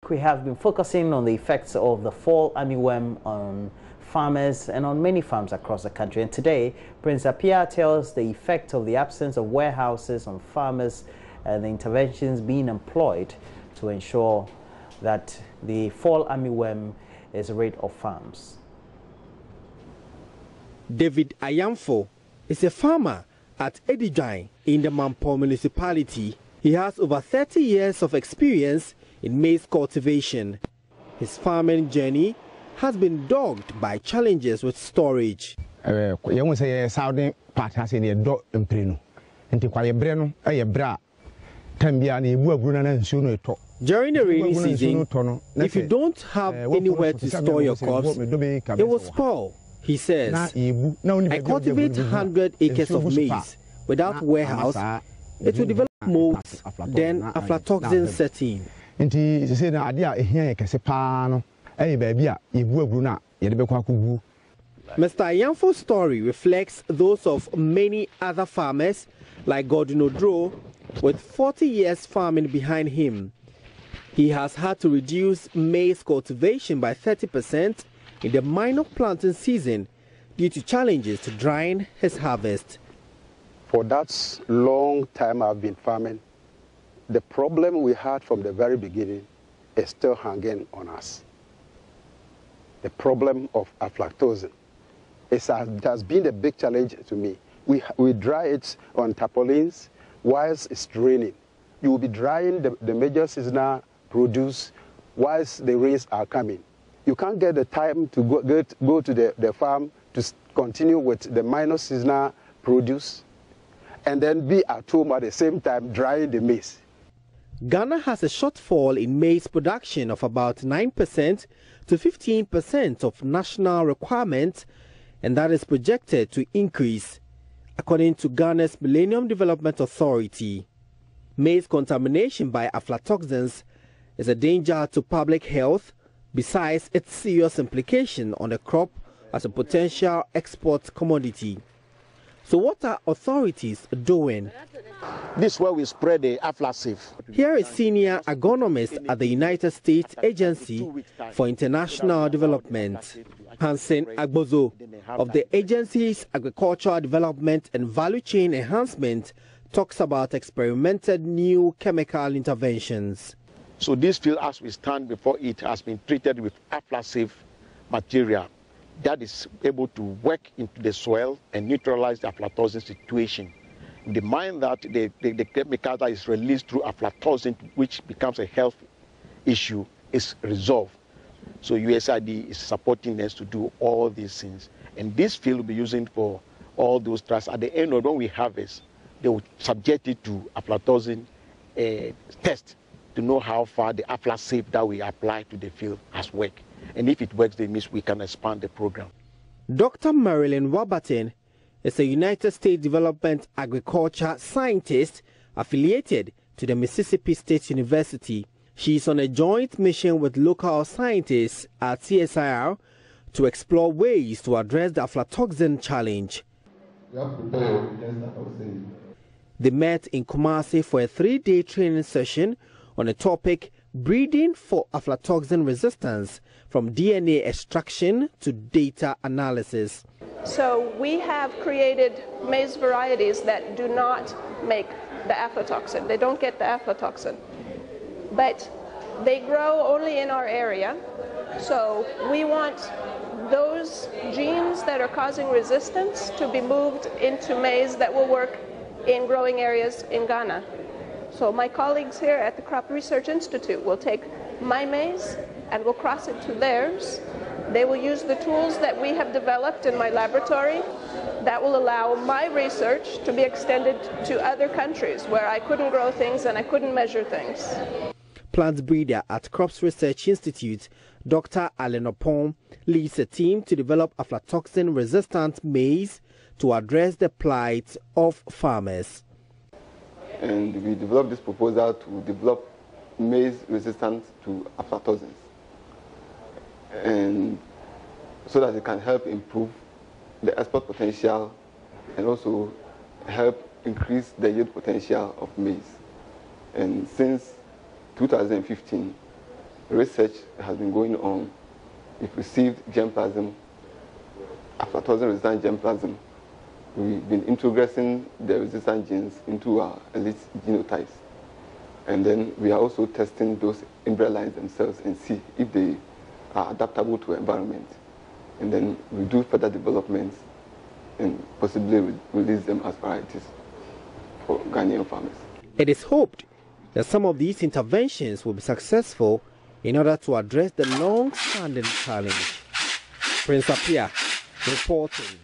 we have been focusing on the effects of the fall armyworm on farmers and on many farms across the country. And today, Prince Appiah tells the effect of the absence of warehouses on farmers and the interventions being employed to ensure that the fall armyworm is rid of farms. David Ayamfo is a farmer at Edidwan in the Mampo municipality. He has over 30 years of experience in maize cultivation. His farming journey has been dogged by challenges with storage. During the rainy season, if you don't have anywhere to store your crops, it will spoil. He says, I cultivate 100 acres of maize without warehouse. It will develop molds, then aflatoxins set in. Mr. Ayamfo's story reflects those of many other farmers like Gordon Odro, with 40 years farming behind him. He has had to reduce maize cultivation by 30% in the minor planting season due to challenges to drying his harvest. For that long time I've been farming, the problem we had from the very beginning is still hanging on us. The problem of aflatoxin. It has been a big challenge to me. We dry it on tarpaulins whilst it's raining. You will be drying the major seasonal produce whilst the rains are coming. You can't get the time to go to the farm to continue with the minor seasonal produce and then be at home at the same time drying the maize. Ghana has a shortfall in maize production of about 9% to 15% of national requirements, and that is projected to increase, according to Ghana's Millennium Development Authority. Maize contamination by aflatoxins is a danger to public health, besides its serious implication on the crop as a potential export commodity. So what are authorities doing? This is where we spread the aflasive. Here is senior agronomist at the United States Agency for International Development, Hansen Agbozo, of the agency's Agricultural Development and Value Chain Enhancement, talks about experimented new chemical interventions. So this field, as we stand before it, has been treated with aflasive material that is able to work into the soil and neutralize the aflatoxin situation. The mind that the chemical that is released through aflatoxin, which becomes a health issue, is resolved. So USAID is supporting us to do all these things. And this field will be using for all those trusts. At the end of when we harvest, they will subject it to aflatoxin test to know how far the aflasive that we apply to the field has worked. And if it works, that means we can expand the program. Dr. Marilyn Warburton is a United States Development Agriculture scientist affiliated to the Mississippi State University. She is on a joint mission with local scientists at CSIR to explore ways to address the aflatoxin challenge. They met in Kumasi for a 3-day training session on a topic breeding for aflatoxin resistance, from DNA extraction to data analysis. So we have created maize varieties that do not make the aflatoxin. They don't get the aflatoxin, but they grow only in our area. So we want those genes that are causing resistance to be moved into maize that will work in growing areas in Ghana. So my colleagues here at the Crop Research Institute will take my maize and will cross it to theirs. They will use the tools that we have developed in my laboratory that will allow my research to be extended to other countries where I couldn't grow things and I couldn't measure things. Plant breeder at Crops Research Institute, Dr. Allen Opon, leads a team to develop aflatoxin-resistant maize to address the plight of farmers. And we developed this proposal to develop maize resistant to aflatoxins, and so that it can help improve the export potential and also help increase the yield potential of maize. And since 2015, research has been going on. We've received germplasm, aflatoxin-resistant germplasm. We've been introgressing the resistant genes into our elite genotypes. And then we are also testing those embryo lines themselves and see if they are adaptable to environment. And then we do further developments and possibly release them as varieties for Ghanaian farmers. It is hoped that some of these interventions will be successful in order to address the long-standing challenge. Prince Appiah reporting.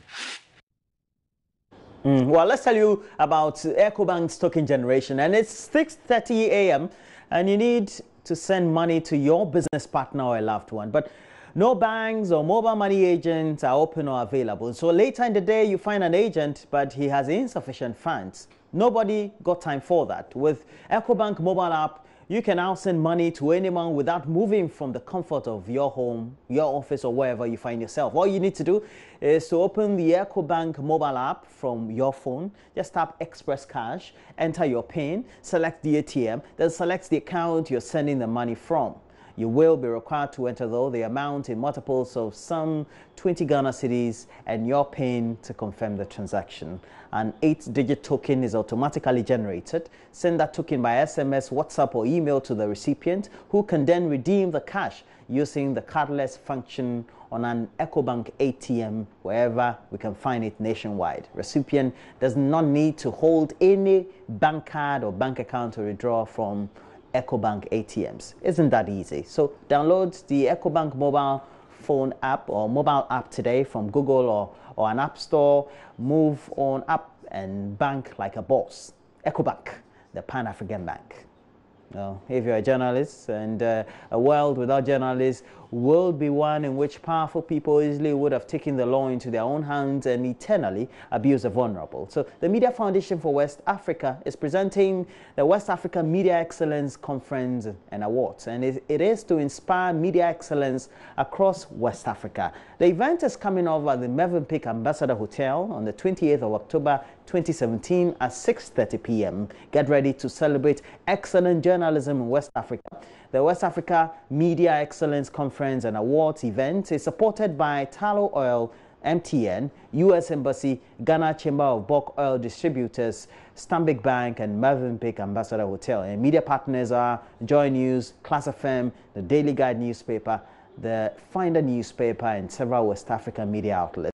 Well, let's tell you about EcoBank's token generation, and it's 6:30 a.m. and you need to send money to your business partner or a loved one, but no banks or mobile money agents are open or available. So later in the day, you find an agent, but he has insufficient funds. Nobody got time for that. With EcoBank mobile app, you can now send money to anyone without moving from the comfort of your home, your office, or wherever you find yourself. All you need to do is to open the EcoBank mobile app from your phone. Just tap Express Cash, enter your PIN, select the ATM, then select the account you're sending the money from. You will be required to enter, though, the amount in multiples of some 20 Ghana cedis and your PIN to confirm the transaction. An 8-digit token is automatically generated. Send that token by SMS, WhatsApp, or email to the recipient, who can then redeem the cash using the cardless function on an EcoBank ATM wherever we can find it nationwide. Recipient does not need to hold any bank card or bank account to withdraw from EcoBank ATMs. Isn't that easy? So download the EcoBank mobile phone app or mobile app today from Google or an app store. Move on up and bank like a boss. EcoBank, the Pan-African Bank. Now, if you're a journalist, and a world without journalists will be one in which powerful people easily would have taken the law into their own hands and eternally abused the vulnerable. So the Media Foundation for West Africa is presenting the West Africa Media Excellence Conference and Awards, and it is to inspire media excellence across West Africa. The event is coming over at the Movenpick Ambassador Hotel on the 28th of October 2017 at 6:30 p.m. Get ready to celebrate excellent journalism in West Africa. The West Africa Media Excellence Conference and Awards event is supported by Tallow Oil, MTN, U.S. Embassy, Ghana Chamber of Bulk Oil Distributors, Stanbic Bank, and Movenpick Ambassador Hotel. And media partners are JoyNews, Class FM, the Daily Guide newspaper, the Finder newspaper, and several West African media outlets.